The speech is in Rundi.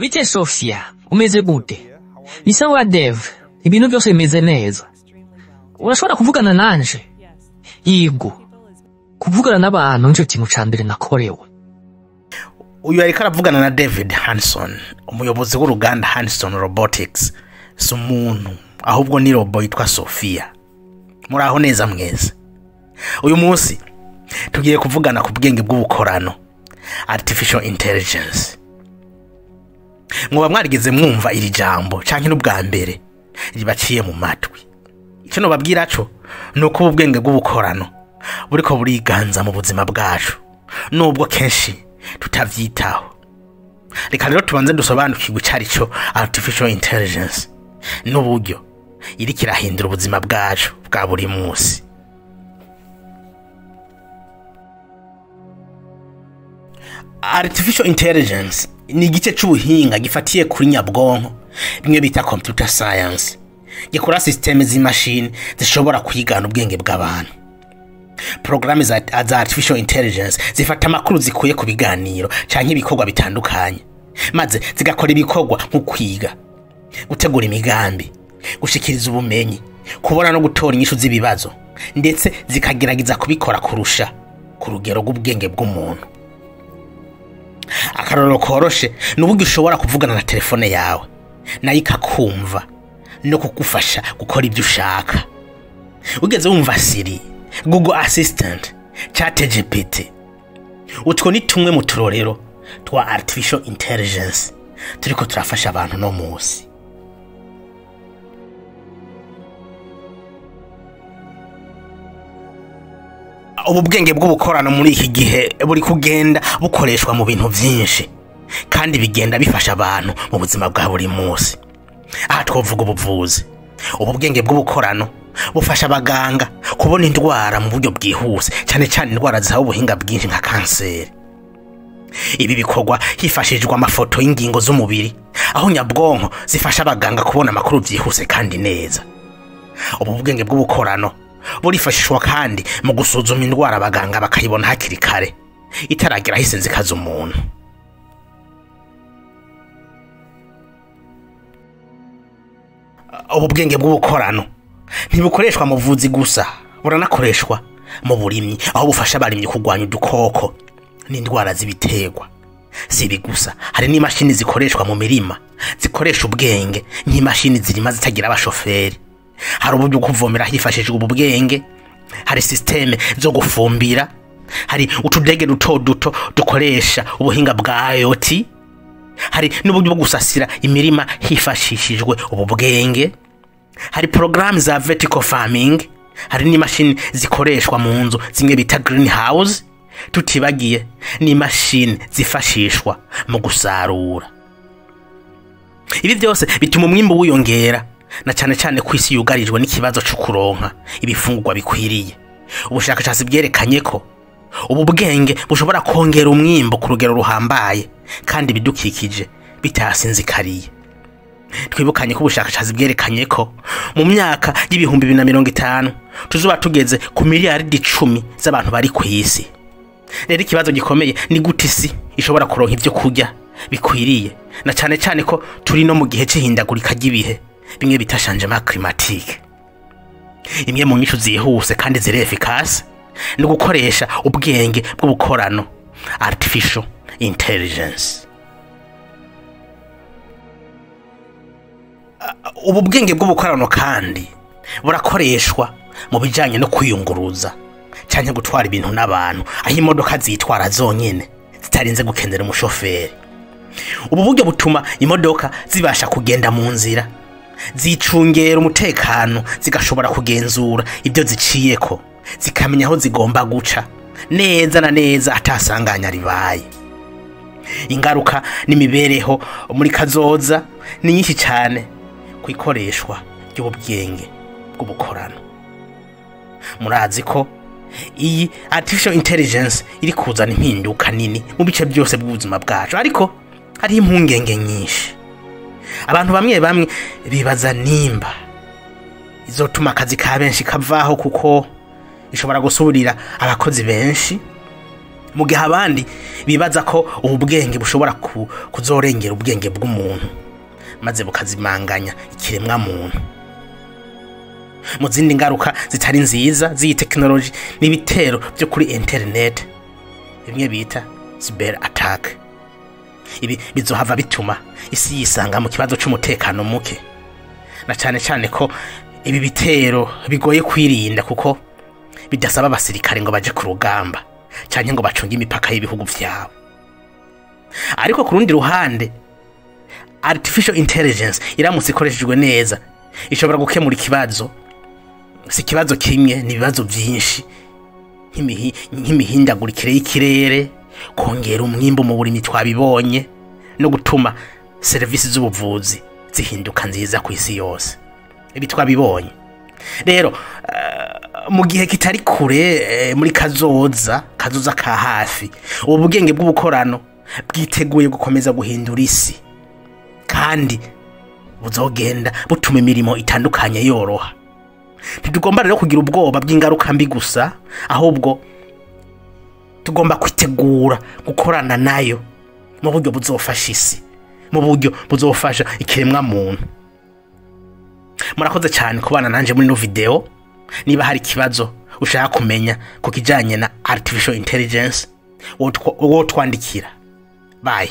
Bite Sofia, umeze gute? Ni sawa Dev, ibintu byose bimeze neza. Urashobora kuvugana nanje? Yego. Kuvugana n'abantu nico kintu ca mbere nakorewe. Uyu ariko aravugana na David Hanson, umuyobozi w'uruganda Hanson Robotics. Si umuntu, ahubwo ni robo yitwa Sofia. Muraho neza mwese. Uyu munsi tugiye kuvugana ku bwenge bw'ubukorano, artificial intelligence. Mwoba mwarigeze mwumva iri jambo canke n'ubwa mbere ribaciye mu matwi? Icyo no babwira cyo nuko ubwenge bw'ubukorano buriko buriganza mu buzima bwacu, nubwo kenshi tutavyitaho. Reka rero tubanze dusobanukirwe cyari cyo artificial intelligence n'uburyo iri kirahindura ubuzima bwacu bwa buri munsi. Artificial intelligence ni igice c'ubuhinga gifatiye kuri nyabwonko, bimwe bita computer science, gikora systeme z'imashini zishobora kwigana ubwenge bw'abantu. Programme za artificial intelligence zifata amakuru zikuye ku biganiro canke ibikorwa bitandukanye, maze zigakora ibikorwa nko kwiga, gutegura imigambi, gushikiriza ubumenyi, kubona no gutora inyishu z'ibibazo, ndetse zikagerageza kubikora kurusha ku rugero rw'ubwenge bw'umuntu. Akarorero koroshe n'uburyo ushobora kuvugana na telefone yawe nayo ikakumva no kugufasha gukora ibyo ushaka. Ugeze wumva Siri, Google Assistant, ChatGPT. Utwo ni tumwe mu turorero twa artificial intelligence turiko turafasha abantu no munsi. Ubu bwenge bw'ubukorano muri iki gihe buri kugenda bukoreshwa mu bintu byinshi kandi bigenda bifasha abantu mu buzima bwa buri munsi. Aha twovuga ubuvuzi. Ubu bwenge bw'ubukorano bufasha abaganga kubona indwara mu buryo bwihuse, cyane cyane indwara zaho ubuhinga bwinshi nka kanseri. Ibi bikorwa hifashishwa amafoto y'ingingo z'umubiri, aho nyabwonko zifasha abaganga kubona amakuru byihuse kandi neza. Ubu bwenge bw'ubukorano burifashishwa kandi mu gusuzuma indwara abaganga bakayibona hakiri kare itaragira hisenze kaza umuntu. Ubu bwenge bw'ubukorano ntibukoreshwa mu buvuzi gusa, buranakoreshwa mu burimyi, aho bufasha abarimyi kurwanya udukoko n'indwara z'ibiterwa. Si ibi gusa, hari n'imashini zikoreshwa mu mirima zikoresha ubwenge, nk'imashini zirima zitagira abashoferi. Hari uburyo kuvomera hifashishijwe ubu bwenge, hari systeme zo gufumbira, hari utudege duto duto dukoresha ubuhinga bwa IoT, hari n'uburyo bwo gusasira imirima hifashishijwe ubu bwenge, hari programme za vertical farming, hari n'imashini zikoreshwa mu nzu zimwe bita greenhouse, tutibagiye n'imashini zifashishwa mu gusarura. Ibi byose bituma umwimbo wiyongera, na cyane cyane ku isi yugarijwe n'ikibazo cyo kuronka ibifungurwa bikwiriye. Ubushakashatsi bwerekanye ko ubu bwenge bushobora kongera umwimbo ku rugero ruhambaye kandi bidukikije bitasinzikariye. Twibukanye ko ubushakashatsi bwerekanye ko mu myaka y'ibihumbi 2050 tuzoba tugeze ku miliyaridi 10 z'abantu bari ku isi. Rero ikibazo gikomeye ni gute isi ishobora kuronka ibyo kurya bikwiriye, na cyane cyane ko turi no mu gihe cy'ihindagurika ry'ibihe, bimwe bita changement climatique. Imwe mu nyishu zihuse kandi ziri efficace ni gukoresha ubwenge bw'ubukorano, artificial intelligence. Ubu bwenge bw'ubukorano kandi burakoreshwa mu bijanye no kwiyunguruza cyane gutwara ibintu n'abantu, aho imodoka zitwara zonyene zitarinze gukendera umushoferi. Ubu buryo butuma imodoka zibasha kugenda mu nzira, zicungera umutekano, zigashobora kugenzura ibyo ziciyeko, zikamenya aho zigomba guca neza na neza atasanganya ribaye. Ingaruka n'imibereho muri kazoza ni nyinshi cyane ku ikoreshwa ry'ubwenge bw'ubukorano. Murazi ko iyi artificial intelligence iri kuzana impinduka nini mu bice byose by'ubuzima bwacu, ariko hari impungenge nyinshi. Abantu bamwe bibaza nimba izotuma akazi ka benshi kavaho, kuko ishobora gusubirira abakozi benshi, mu gihe abandi bibaza ko ubu bwenge bushobora kuzorengera ubwenge bw'umuntu maze bukazimanganya ikiremwa muntu. Mu zindi ngaruka zitari nziza z'iyi tekinoloji n'ibitero byo kuri internet bimwe bita cyber attack, ibi bizohava bituma isi yisanga mu kibazo cy'umutekano muke, na cyane cyane ko ibi bitero bigoye kwirinda kuko bidasaba abasirikare ngo baje ku rugamba cyane ngo bacunge imipaka y'ibihugu vyabo. Ariko ku rundi ruhande artificial intelligence iramutse ikoreshejwe neza ishobora gukemura ikibazo, si ikibazo kimwe, ni ibibazo byinshi nk'imihindagurikire y'ikirere, kongera umwimbo mu burimyi twabibonye, no gutuma serivisi z'ubuvuzi zihinduka nziza ku isi yose. Ibi twabibonye. Rero mu gihe kitari kure muri kazoza ka hafi, ubu bwenge bw'ubukorano bwiteguye gukomeza guhindura isi kandi buzogenda butuma imirimo itandukanye yoroha. Ntitugomba rero kugira ubwoba bw'ingaruka mbi gusa, ahubwo tugomba kwitegura gukorana nayo mu buryo buzofasha isi, mu buryo buzofasha ikiremwa muntu. Murakoze cyane kubana nanje muri no video. Niba hari kibazo ushaka kumenya ku kijanye na artificial intelligence, wo twandikira. Bye.